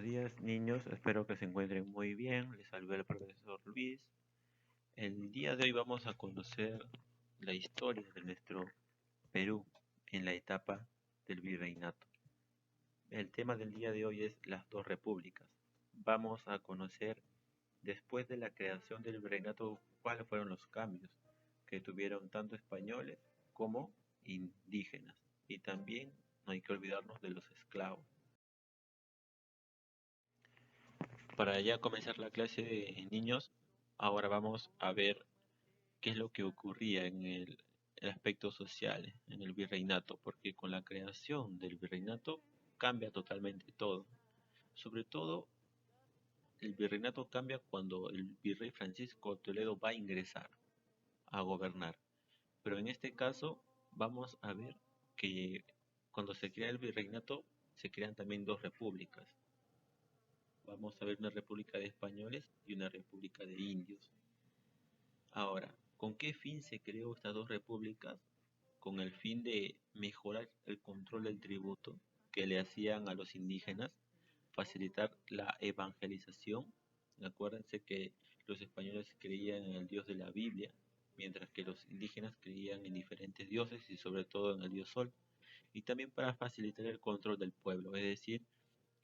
días, niños. Espero que se encuentren muy bien. Les saluda el profesor Luis. El día de hoy vamos a conocer la historia de nuestro Perú en la etapa del virreinato. El tema del día de hoy es las dos repúblicas. Vamos a conocer, después de la creación del virreinato, cuáles fueron los cambios que tuvieron tanto españoles como indígenas. Y también no hay que olvidarnos de los esclavos. Para ya comenzar la clase de niños, ahora vamos a ver qué es lo que ocurría en el aspecto social, en el virreinato, porque con la creación del virreinato cambia totalmente todo. Sobre todo, el virreinato cambia cuando el virrey Francisco Toledo va a ingresar a gobernar. Pero en este caso, vamos a ver que cuando se crea el virreinato, se crean también dos repúblicas. Vamos a ver una república de españoles y una república de indios. Ahora, ¿con qué fin se creó estas dos repúblicas? Con el fin de mejorar el control del tributo que le hacían a los indígenas, facilitar la evangelización. Acuérdense que los españoles creían en el Dios de la Biblia, mientras que los indígenas creían en diferentes dioses y sobre todo en el Dios Sol. Y también para facilitar el control del pueblo, es decir,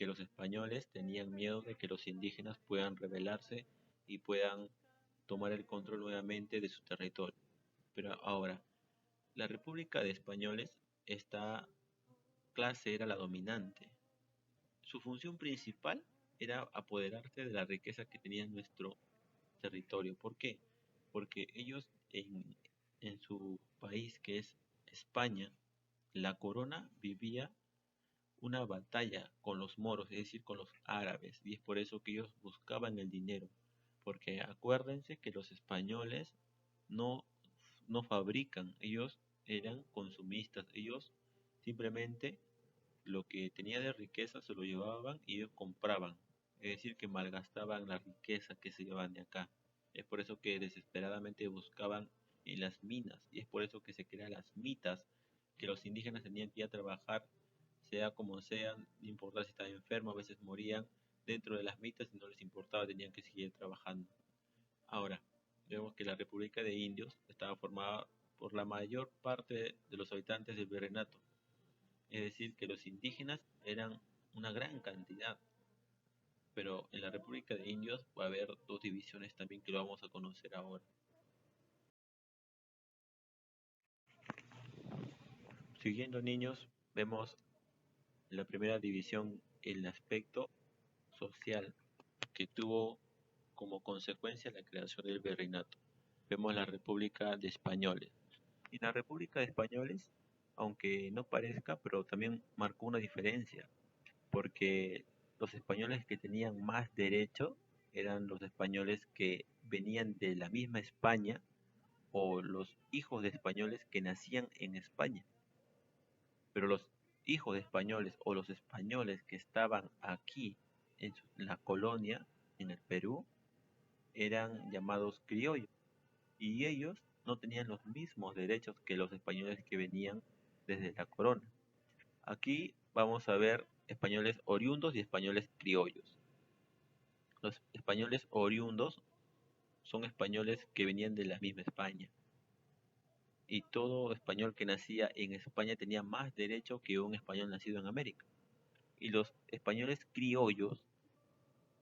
que los españoles tenían miedo de que los indígenas puedan rebelarse y puedan tomar el control nuevamente de su territorio. Pero ahora, la República de Españoles, esta clase era la dominante. Su función principal era apoderarse de la riqueza que tenía nuestro territorio. ¿Por qué? Porque ellos en su país, que es España, la corona vivía una batalla con los moros, es decir, con los árabes, y es por eso que ellos buscaban el dinero, porque acuérdense que los españoles no, no fabrican, ellos eran consumistas, ellos simplemente lo que tenía de riqueza se lo llevaban y ellos compraban, es decir, que malgastaban la riqueza que se llevaban de acá. Es por eso que desesperadamente buscaban en las minas, y es por eso que se crean las mitas, que los indígenas tenían que ir a trabajar sea como sea, no importa si estaban enfermos, a veces morían dentro de las mitas y no les importaba, tenían que seguir trabajando. Ahora, vemos que la República de Indios estaba formada por la mayor parte de los habitantes del virreinato, es decir, que los indígenas eran una gran cantidad, pero en la República de Indios va a haber dos divisiones también que lo vamos a conocer ahora. Siguiendo niños, vemos la primera división, el aspecto social que tuvo como consecuencia la creación del virreinato. Vemos la República de Españoles. Y la República de Españoles, aunque no parezca, pero también marcó una diferencia, porque los españoles que tenían más derecho eran los españoles que venían de la misma España o los hijos de españoles que nacían en España. Pero los hijos de españoles o los españoles que estaban aquí en la colonia, en el Perú, eran llamados criollos y ellos no tenían los mismos derechos que los españoles que venían desde la corona. Aquí vamos a ver españoles oriundos y españoles criollos. Los españoles oriundos son españoles que venían de la misma España y todo español que nacía en España tenía más derecho que un español nacido en América. Y los españoles criollos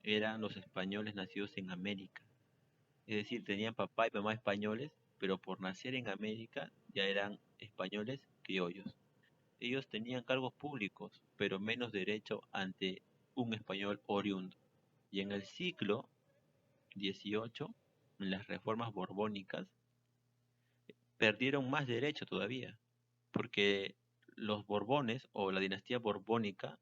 eran los españoles nacidos en América. Es decir, tenían papá y mamá españoles, pero por nacer en América ya eran españoles criollos. Ellos tenían cargos públicos, pero menos derecho ante un español oriundo. Y en el siglo XVIII, en las reformas borbónicas, perdieron más derecho todavía, porque los Borbones o la dinastía borbónica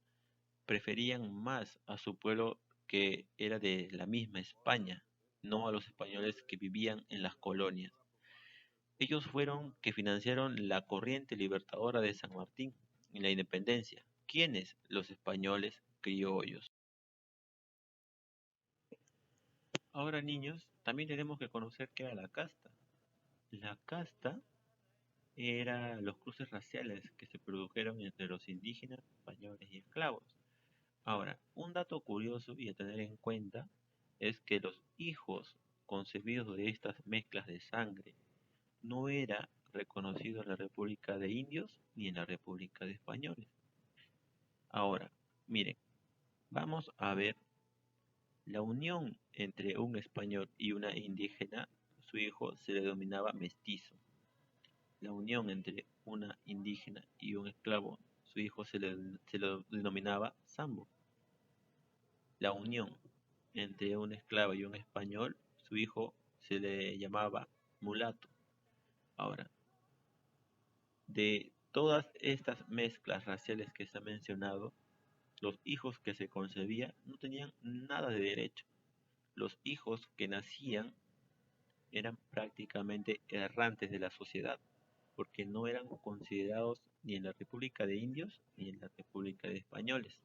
preferían más a su pueblo que era de la misma España, no a los españoles que vivían en las colonias. Ellos fueron que financiaron la corriente libertadora de San Martín en la independencia. ¿Quiénes? Los españoles criollos. Ahora, niños, también tenemos que conocer qué era la casta. La casta era los cruces raciales que se produjeron entre los indígenas, españoles y esclavos. Ahora, un dato curioso y a tener en cuenta es que los hijos concebidos de estas mezclas de sangre no era reconocido en la República de Indios ni en la República de Españoles. Ahora, miren, vamos a ver la unión entre un español y una indígena, su hijo se le denominaba mestizo. La unión entre una indígena y un esclavo, su hijo se le denominaba sambo. La unión entre un esclavo y un español, su hijo se le llamaba mulato. Ahora, de todas estas mezclas raciales que se han mencionado, los hijos que se concebían no tenían nada de derecho. Los hijos que nacían eran prácticamente errantes de la sociedad, porque no eran considerados ni en la República de Indios ni en la República de Españoles.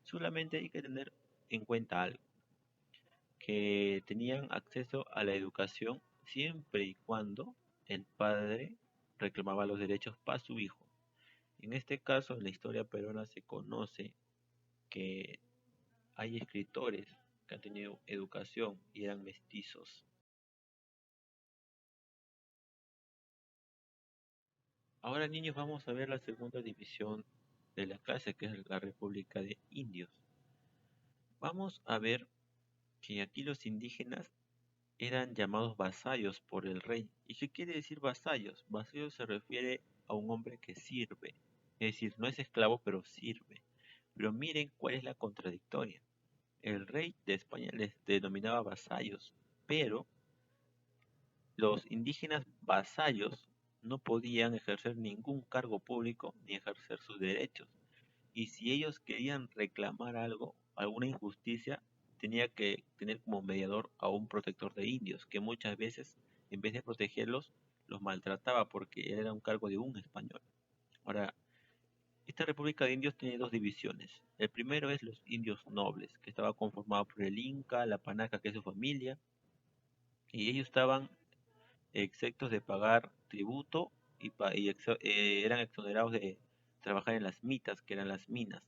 Solamente hay que tener en cuenta algo, que tenían acceso a la educación siempre y cuando el padre reclamaba los derechos para su hijo. En este caso, en la historia peruana se conoce que hay escritores que han tenido educación y eran mestizos. Ahora, niños, vamos a ver la segunda división de la clase, que es la República de Indios. Vamos a ver que aquí los indígenas eran llamados vasallos por el rey. ¿Y qué quiere decir vasallos? Vasallos se refiere a un hombre que sirve. Es decir, no es esclavo, pero sirve. Pero miren cuál es la contradictoria. El rey de España les denominaba vasallos, pero los indígenas vasallos no podían ejercer ningún cargo público ni ejercer sus derechos. Y si ellos querían reclamar algo, alguna injusticia, tenía que tener como mediador a un protector de indios, que muchas veces, en vez de protegerlos, los maltrataba porque era un cargo de un español. Ahora, esta República de Indios tiene dos divisiones. El primero es los indios nobles, que estaba conformado por el Inca, la Panaca, que es su familia, y ellos estaban exentos de pagar tributo y eran exonerados de trabajar en las mitas, que eran las minas.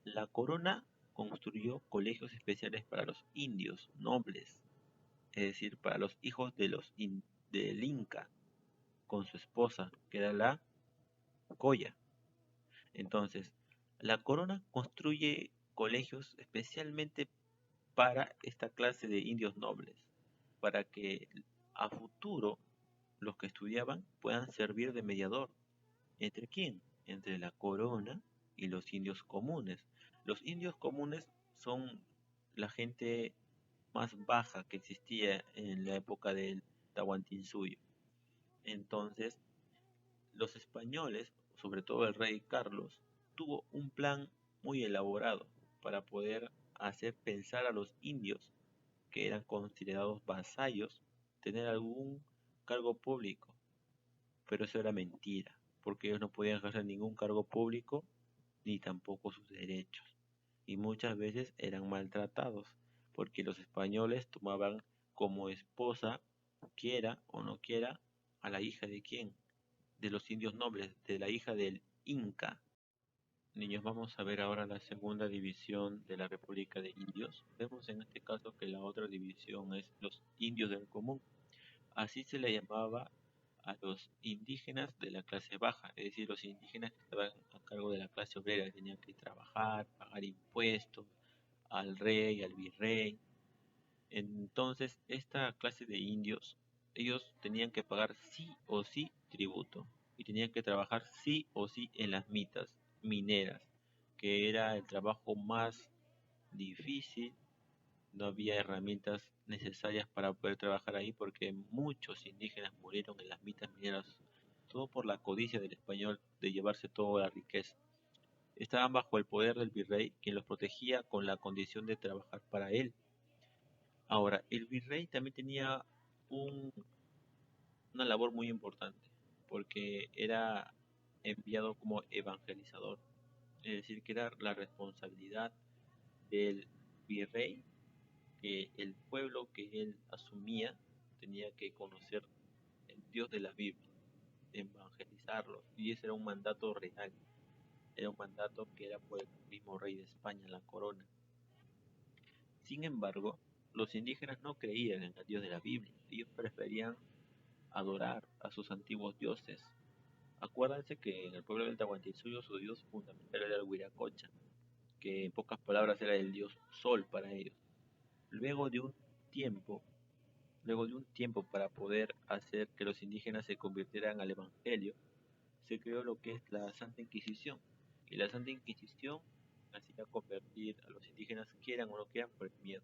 La corona construyó colegios especiales para los indios nobles, es decir, para los hijos del Inca, con su esposa, que era la Coya. Entonces, la corona construye colegios especialmente para esta clase de indios nobles, para que a futuro los que estudiaban puedan servir de mediador. ¿Entre quién? Entre la corona y los indios comunes. Los indios comunes son la gente más baja que existía en la época del Tahuantinsuyo. Entonces, los españoles, sobre todo el rey Carlos, tuvo un plan muy elaborado para poder hacer pensar a los indios, que eran considerados vasallos, tener algún cargo público. Pero eso era mentira, porque ellos no podían ejercer ningún cargo público ni tampoco sus derechos. Y muchas veces eran maltratados, porque los españoles tomaban como esposa, quiera o no quiera, a la hija de quién, de los indios nobles, de la hija del Inca. Niños, vamos a ver ahora la segunda división de la República de Indios. Vemos en este caso que la otra división es los indios del común. Así se le llamaba a los indígenas de la clase baja, es decir, los indígenas que estaban a cargo de la clase obrera, que tenían que trabajar, pagar impuestos al rey, al virrey. Entonces, esta clase de indios, ellos tenían que pagar sí o sí tributo y tenían que trabajar sí o sí en las mineras, que era el trabajo más difícil. No había herramientas necesarias para poder trabajar ahí porque muchos indígenas murieron en las minas, todo por la codicia del español de llevarse toda la riqueza. Estaban bajo el poder del virrey, quien los protegía con la condición de trabajar para él. Ahora, el virrey también tenía un- una labor muy importante, porque era enviado como evangelizador, es decir, que era la responsabilidad del virrey que el pueblo que él asumía tenía que conocer el Dios de la Biblia, evangelizarlos, y ese era un mandato real. era un mandato que era por el mismo rey de España, la corona. Sin embargo, los indígenas no creían en el Dios de la Biblia, ellos preferían adorar a sus antiguos dioses. Acuérdense que en el pueblo del Tahuantinsuyo su dios fundamental era el Huiracocha, que en pocas palabras era el dios sol para ellos. Luego de un tiempo, luego de un tiempo para poder hacer que los indígenas se convirtieran al evangelio, se creó lo que es la Santa Inquisición. Y la Santa Inquisición hacía convertir a los indígenas, quieran o no quieran, por el miedo.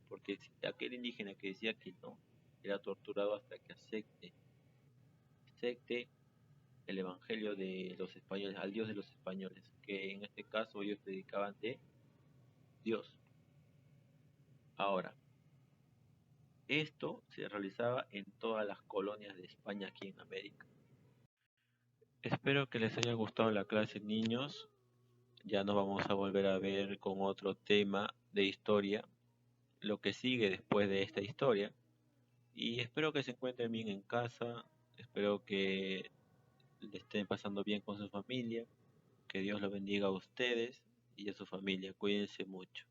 Porque si aquel indígena que decía que no, era torturado hasta que acepte el evangelio de los españoles, al Dios de los españoles, que en este caso ellos predicaban de Dios. Ahora, esto se realizaba en todas las colonias de España aquí en América. Espero que les haya gustado la clase, niños. Ya nos vamos a volver a ver con otro tema de historia, lo que sigue después de esta historia. Y espero que se encuentren bien en casa, espero que le estén pasando bien con su familia, que Dios los bendiga a ustedes y a su familia. Cuídense mucho.